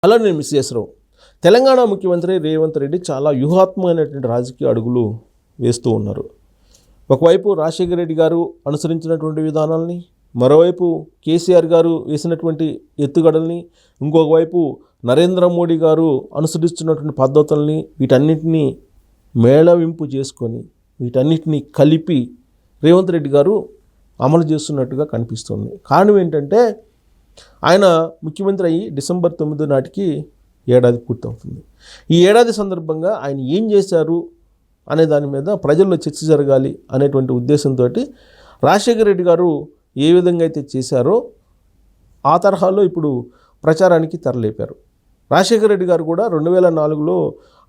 అలా నేను మిస్ చేసారు. తెలంగాణ ముఖ్యమంత్రి రేవంత్ రెడ్డి చాలా వ్యూహాత్మకమైనటువంటి రాజకీయ అడుగులు వేస్తూ ఉన్నారు. ఒకవైపు రాజశేఖర రెడ్డి గారు అనుసరించినటువంటి విధానాలని, మరోవైపు కేసీఆర్ గారు వేసినటువంటి ఎత్తుగడల్ని, ఇంకొక వైపు నరేంద్ర మోడీ గారు అనుసరిస్తున్నటువంటి పద్ధతుల్ని, వీటన్నిటినీ మేళవింపు చేసుకొని వీటన్నిటినీ కలిపి రేవంత్ రెడ్డి గారు అమలు చేస్తున్నట్టుగా కనిపిస్తుంది. కారణం ఏంటంటే ఆయన ముఖ్యమంత్రి అయ్యి డిసెంబర్ 9 నాటికి ఏడాది పూర్తవుతుంది. ఈ ఏడాది సందర్భంగా ఆయన ఏం చేశారు అనే దాని మీద ప్రజల్లో చర్చ జరగాలి అనేటువంటి ఉద్దేశంతో రాజశేఖర రెడ్డి గారు ఏ విధంగా అయితే చేశారో ఆ తరహాలో ఇప్పుడు ప్రచారానికి తెరలేపారు. రాజశేఖర రెడ్డి గారు కూడా 2004లో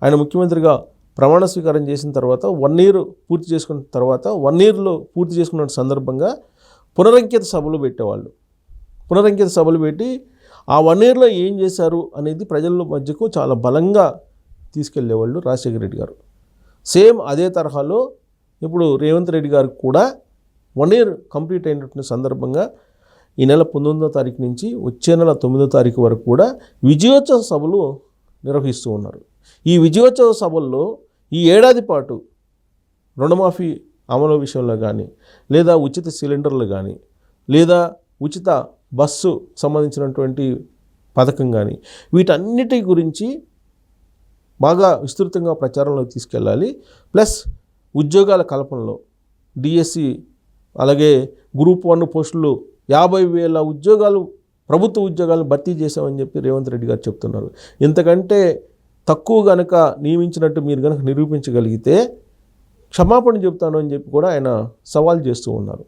ఆయన ముఖ్యమంత్రిగా ప్రమాణ స్వీకారం చేసిన తర్వాత 1 year పూర్తి చేసుకున్న తర్వాత 1 yearలో పూర్తి చేసుకున్న సందర్భంగా పునరంకిత సభలు పెట్టేవాళ్ళు. పునరంకిత సభలు పెట్టి ఆ 1 yearలో ఏం చేశారు అనేది ప్రజల మధ్యకు చాలా బలంగా తీసుకెళ్లేవాళ్ళు రాజశేఖర రెడ్డి గారు. సేమ్ అదే తరహాలో ఇప్పుడు రేవంత్ రెడ్డి గారు కూడా 1 year కంప్లీట్ అయినటువంటి సందర్భంగా ఈ నెల 19వ తారీఖు నుంచి వచ్చే నెల 9వ తారీఖు వరకు కూడా విజయోత్సవ సభలు నిర్వహిస్తూ ఉన్నారు. ఈ విజయోత్సవ సభల్లో ఈ ఏడాది పాటు రుణమాఫీ అమలు విషయంలో కానీ, లేదా ఉచిత సిలిండర్లు కానీ, లేదా ఉచిత బస్సు సంబంధించినటువంటి పథకం కానీ, వీటన్నిటి గురించి బాగా విస్తృతంగా ప్రచారంలో తీసుకెళ్ళాలి. ప్లస్ ఉద్యోగాల కల్పనలో డిఎస్సి అలాగే గ్రూప్ 1 పోస్టులు 50,000 ఉద్యోగాలు, ప్రభుత్వ ఉద్యోగాలను భర్తీ చేశామని చెప్పి రేవంత్ రెడ్డి గారు చెప్తున్నారు. ఇంతకంటే తక్కువ కనుక నియమించినట్టు మీరు కనుక నిరూపించగలిగితే క్షమాపణ చెప్తాను అని చెప్పి కూడా ఆయన సవాల్ చేస్తూ ఉన్నారు.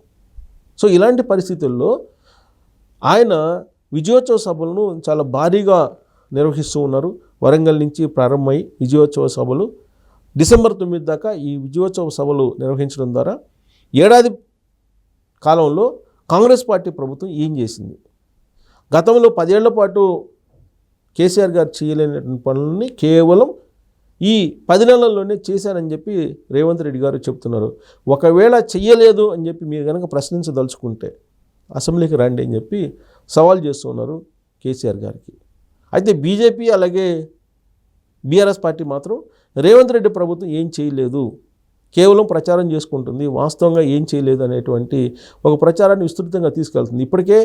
సో ఇలాంటి పరిస్థితుల్లో ఆయన విజయోత్సవ సభలను చాలా భారీగా నిర్వహిస్తూ ఉన్నారు. వరంగల్ నుంచి ప్రారంభమై విజయోత్సవ సభలు డిసెంబర్ 9 దాకా ఈ విజయోత్సవ సభలు నిర్వహించడం ద్వారా ఏడాది కాలంలో కాంగ్రెస్ పార్టీ ప్రభుత్వం ఏం చేసింది, గతంలో 10 ఏళ్ల పాటు కేసీఆర్ గారు చేయలేనటువంటి పనులని కేవలం ఈ 10 నెలల్లోనే చేశారని చెప్పి రేవంత్ రెడ్డి గారు చెప్తున్నారు. ఒకవేళ చెయ్యలేదు అని చెప్పి మీరు కనుక ప్రశ్నించదలుచుకుంటే అసెంబ్లీకి రండి అని చెప్పి సవాల్ చేస్తున్నారు కేసీఆర్ గారికి. అయితే బీజేపీ అలాగే బీఆర్ఎస్ పార్టీ మాత్రం రేవంత్ రెడ్డి ప్రభుత్వం ఏం చేయలేదు, కేవలం ప్రచారం చేసుకుంటుంది, వాస్తవంగా ఏం చేయలేదు అనేటువంటి ఒక ప్రచారాన్ని విస్తృతంగా తీసుకెళ్తుంది. ఇప్పటికే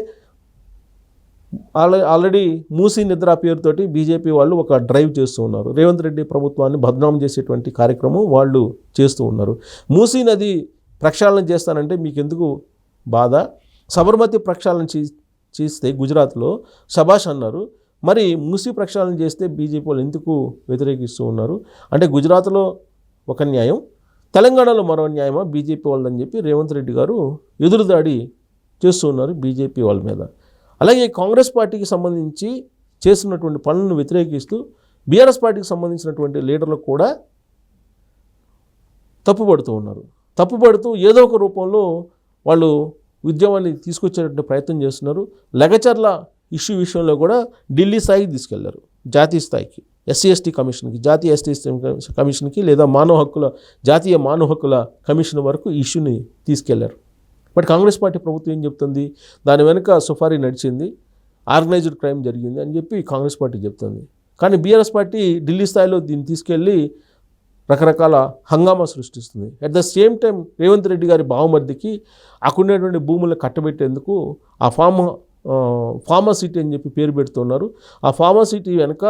ఆల్రెడీ మూసీ నిద్ర పేరుతోటి బీజేపీ వాళ్ళు ఒక డ్రైవ్ చేస్తూ ఉన్నారు. రేవంత్ రెడ్డి ప్రభుత్వాన్ని బద్నాం చేసేటువంటి కార్యక్రమం వాళ్ళు చేస్తూ ఉన్నారు. మూసీ నది ప్రక్షాళన చేస్తానంటే మీకు ఎందుకు బాధ, సబర్మతి ప్రక్షాళన చేస్తే గుజరాత్లో శబాష్ అన్నారు, మరి మూసీ ప్రక్షాళన చేస్తే బీజేపీ వాళ్ళు ఎందుకు వ్యతిరేకిస్తూ ఉన్నారు? అంటే గుజరాత్లో ఒక న్యాయం, తెలంగాణలో మరో న్యాయమా బీజేపీ వాళ్ళని చెప్పి రేవంత్ రెడ్డి గారు ఎదురుదాడి చేస్తూ ఉన్నారు బీజేపీ వాళ్ళ మీద. అలాగే కాంగ్రెస్ పార్టీకి సంబంధించి చేస్తున్నటువంటి పనులను వ్యతిరేకిస్తూ బీఆర్ఎస్ పార్టీకి సంబంధించినటువంటి లీడర్లు కూడా తప్పుపడుతూ ఉన్నారు. తప్పుపడుతూ ఏదో ఒక రూపంలో వాళ్ళు ఉద్యమాన్ని తీసుకొచ్చేటువంటి ప్రయత్నం చేస్తున్నారు. లగచర్ల ఇష్యూ విషయంలో కూడా ఢిల్లీ స్థాయికి తీసుకెళ్లారు, జాతీయ స్థాయికి, ఎస్సీ/ఎస్టీ కమిషన్కి, జాతీయ ఎస్టీ కమిషన్కి, లేదా జాతీయ మానవ హక్కుల కమిషన్ వరకు ఈ ఇష్యూని తీసుకెళ్లారు. బట్ కాంగ్రెస్ పార్టీ ప్రభుత్వం ఏం చెప్తుంది, దాని వెనుక సుఫారీ నడిచింది, ఆర్గనైజ్డ్ క్రైమ్ జరిగింది అని చెప్పి కాంగ్రెస్ పార్టీ చెప్తుంది. కానీ బీఆర్ఎస్ పార్టీ ఢిల్లీ స్థాయిలో దీన్ని తీసుకెళ్ళి రకరకాల హంగామా సృష్టిస్తుంది. At the same time Revanth Reddy గారి బావమర్దికి అక్కడున్నటువంటి భూములను కట్టబెట్టేందుకు ఆ ఫార్మాసిటీ అని చెప్పి పేరు పెడుతున్నారు. ఆ ఫార్మాసిటీ వెనుక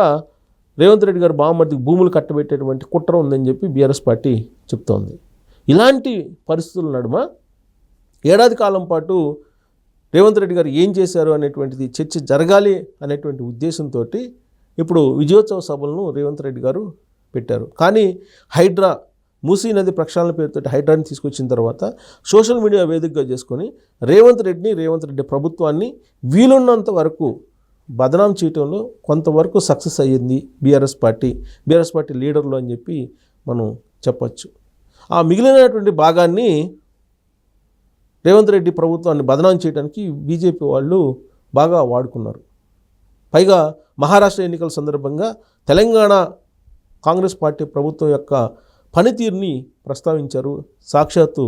రేవంత్ రెడ్డి గారి బావమర్దికి భూములు కట్టబెట్టేటువంటి కుట్ర ఉందని చెప్పి బీఆర్ఎస్ పార్టీ చెప్తోంది. ఇలాంటి పరిస్థితుల నడుమ ఏడాది కాలం పాటు రేవంత్ రెడ్డి గారు ఏం చేశారు అనేటువంటిది చర్చ జరగాలి అనేటువంటి ఉద్దేశంతో ఇప్పుడు విజయోత్సవ సభలను రేవంత్ రెడ్డి గారు పెట్టారు. కానీ హైడ్రా, మూసీ నది ప్రక్షాళన పేరుతో హైడ్రాని తీసుకొచ్చిన తర్వాత సోషల్ మీడియా వేదికగా చేసుకొని రేవంత్ రెడ్డి ప్రభుత్వాన్ని వీలున్నంత వరకు బదనాం చేయటంలో కొంతవరకు సక్సెస్ అయ్యింది బీఆర్ఎస్ పార్టీ లీడర్లు అని చెప్పి మనం చెప్పచ్చు. ఆ మిగిలినటువంటి భాగాన్ని రేవంత్ రెడ్డి ప్రభుత్వాన్ని బదనాం చేయడానికి బీజేపీ వాళ్ళు బాగా వాడుకున్నారు. పైగా మహారాష్ట్ర ఎన్నికల సందర్భంగా తెలంగాణ కాంగ్రెస్ పార్టీ ప్రభుత్వం యొక్క పనితీరుని ప్రస్తావించారు సాక్షాత్తు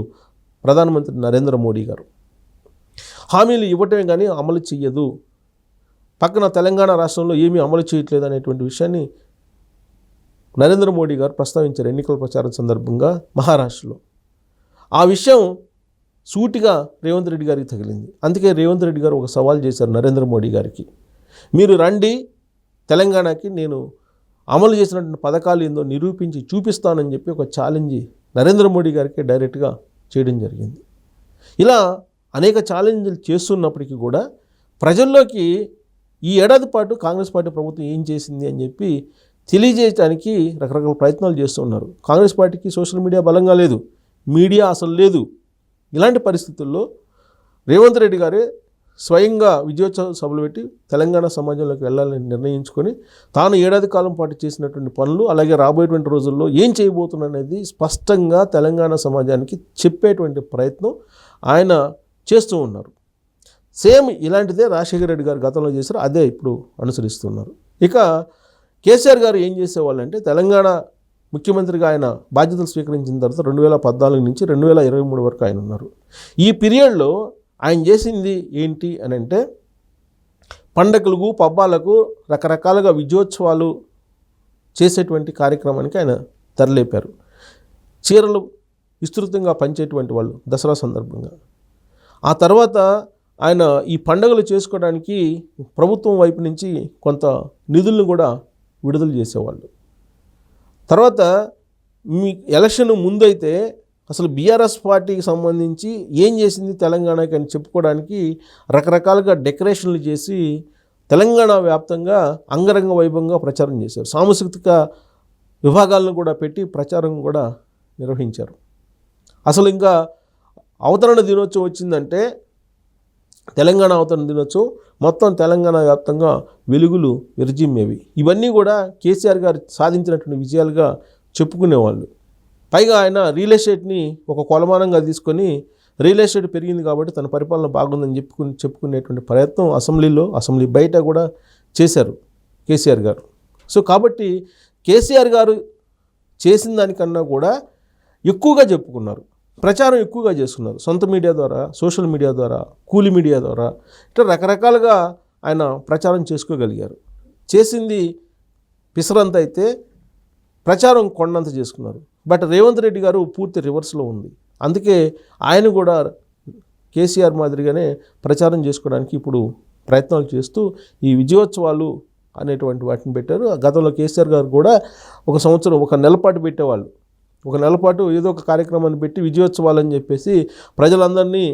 ప్రధానమంత్రి నరేంద్ర మోడీ గారు. హామీలు ఇవ్వటమే కానీ అమలు చెయ్యదు, పక్కన తెలంగాణ రాష్ట్రంలో ఏమీ అమలు చేయట్లేదు అనేటువంటి విషయాన్ని నరేంద్ర మోడీ గారు ప్రస్తావించారు ఎన్నికల ప్రచారం సందర్భంగా మహారాష్ట్రలో. ఆ విషయం సూటిగా రేవంత్ రెడ్డి గారికి తగిలింది. అందుకే రేవంత్ రెడ్డి గారు ఒక సవాల్ చేశారు నరేంద్ర మోడీ గారికి, మీరు రండి తెలంగాణకి, నేను అమలు చేసినటువంటి పథకాలు ఏందో నిరూపించి చూపిస్తానని చెప్పి ఒక ఛాలెంజ్ నరేంద్ర మోడీ గారికి డైరెక్ట్గా చేయడం జరిగింది. ఇలా అనేక ఛాలెంజ్లు చేస్తున్నప్పటికీ కూడా ప్రజల్లోకి ఈ ఏడాది పాటు కాంగ్రెస్ పార్టీ ప్రభుత్వం ఏం చేసింది అని చెప్పి తెలియజేయడానికి రకరకాల ప్రయత్నాలు చేస్తున్నారు. కాంగ్రెస్ పార్టీకి సోషల్ మీడియా బలంగా లేదు, మీడియా అసలు లేదు. ఇలాంటి పరిస్థితుల్లో రేవంత్ రెడ్డి గారే స్వయంగా విజయోత్సవ సభలు పెట్టి తెలంగాణ సమాజంలోకి వెళ్ళాలని నిర్ణయించుకొని తాను ఏడాది కాలం పాటు చేసినటువంటి పనులు, అలాగే రాబోయేటువంటి రోజుల్లో ఏం చేయబోతున్నది స్పష్టంగా తెలంగాణ సమాజానికి చెప్పేటువంటి ప్రయత్నం ఆయన చేస్తూ ఉన్నారు. సేమ్ ఇలాంటిదే రాజశేఖర రెడ్డి గారు గతంలో చేశారు, అదే ఇప్పుడు అనుసరిస్తున్నారు. ఇక కేసీఆర్ గారు ఏం చేసేవాళ్ళంటే, తెలంగాణ ముఖ్యమంత్రిగా ఆయన బాధ్యతలు స్వీకరించిన తర్వాత 2014 నుంచి 2023 వరకు ఆయన ఉన్నారు. ఈ పీరియడ్లో ఆయన చేసింది ఏంటి అని అంటే, పండగలకు పబ్బాలకు రకరకాలుగా విజయోత్సవాలు చేసేటువంటి కార్యక్రమానికి ఆయన తెరలేపారు. చీరలు విస్తృతంగా పంచేటువంటి వాళ్ళు దసరా సందర్భంగా. ఆ తర్వాత ఆయన ఈ పండుగలు చేసుకోవడానికి ప్రభుత్వం వైపు నుంచి కొంత నిధులను కూడా విడుదల చేసేవాళ్ళు. తర్వాత మీ ఎలక్షన్ ముందైతే అసలు బీఆర్ఎస్ పార్టీకి సంబంధించి ఏం చేసింది తెలంగాణకి అని చెప్పుకోవడానికి రకరకాలుగా డెకరేషన్లు చేసి తెలంగాణ వ్యాప్తంగా అంగరంగ వైభవంగా ప్రచారం చేశారు. సాంస్కృతిక విభాగాలను కూడా పెట్టి ప్రచారం కూడా నిర్వహించారు. అసలు ఇంకా అవతరణ దినోత్సవం వచ్చిందంటే, తెలంగాణ అవతరణ దినోత్సవం మొత్తం తెలంగాణ వ్యాప్తంగా వెలుగులు విరజిమ్మేవి. ఇవన్నీ కూడా కేసీఆర్ గారు సాధించినటువంటి విజయాలుగా చెప్పుకునేవాళ్ళు. పైగా ఆయన రియల్ ఎస్టేట్ని ఒక కొలమానంగా తీసుకొని, రియల్ ఎస్టేట్ పెరిగింది కాబట్టి తన పరిపాలన బాగుందని చెప్పుకునేటువంటి ప్రయత్నం అసెంబ్లీ బయట కూడా చేశారు కేసీఆర్ గారు. సో కాబట్టి కేసీఆర్ గారు చేసిన దానికన్నా కూడా ఎక్కువగా చెప్పుకున్నారు, ప్రచారం ఎక్కువగా చేస్తున్నారు. సొంత మీడియా ద్వారా, సోషల్ మీడియా ద్వారా, కూలి మీడియా ద్వారా ఇట్లా రకరకాలుగా ఆయన ప్రచారం చేసుకోగలిగారు. చేసింది పిసరంత అయితే ప్రచారం కొండంత చేసుకున్నారు. బట్ రేవంత్ రెడ్డి గారు పూర్తి రివర్స్లో ఉంది. అందుకే ఆయన కూడా కేసీఆర్ మాదిరిగానే ప్రచారం చేసుకోవడానికి ఇప్పుడు ప్రయత్నాలు చేస్తూ ఈ విజయోత్సవాలు అనేటువంటి వాటిని పెట్టారు. గతంలో కేసీఆర్ గారు కూడా ఒక సంవత్సరం, ఒక నెల పాటు పెట్టేవాళ్ళు. ఒక నెల పాటు ఏదో ఒక కార్యక్రమాన్ని పెట్టి విజయోత్సవాలు అని చెప్పేసి ప్రజలందరినీ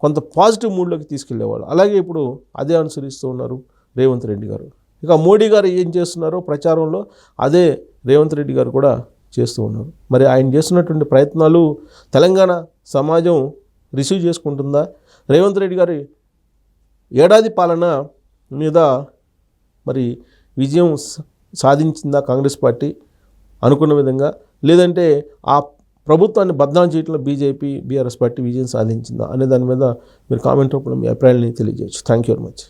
కొంత పాజిటివ్ మూడ్లోకి తీసుకెళ్లేవాళ్ళు. అలాగే ఇప్పుడు అదే అనుసరిస్తూ ఉన్నారు రేవంత్ రెడ్డి గారు. ఇక మోడీ గారు ఏం చేస్తున్నారో ప్రచారంలో అదే రేవంత్ రెడ్డి గారు కూడా చేస్తూ ఉన్నారు. మరి ఆయన చేస్తున్నటువంటి ప్రయత్నాలు తెలంగాణ సమాజం రిసీవ్ చేసుకుంటుందా? రేవంత్ రెడ్డి గారి ఏడాది పాలన మీద మరి విజయం సాధించిందా కాంగ్రెస్ పార్టీ అనుకున్న విధంగా? లేదంటే ఆ ప్రభుత్వాన్ని బద్నాం చేయడంలో బీఆర్ఎస్ పార్టీ విజయం సాధించిందా అనే దాని మీద మీరు కామెంట్ రూపంలో మీ అభిప్రాయాన్ని తెలియజేయచ్చు. Thank you very much.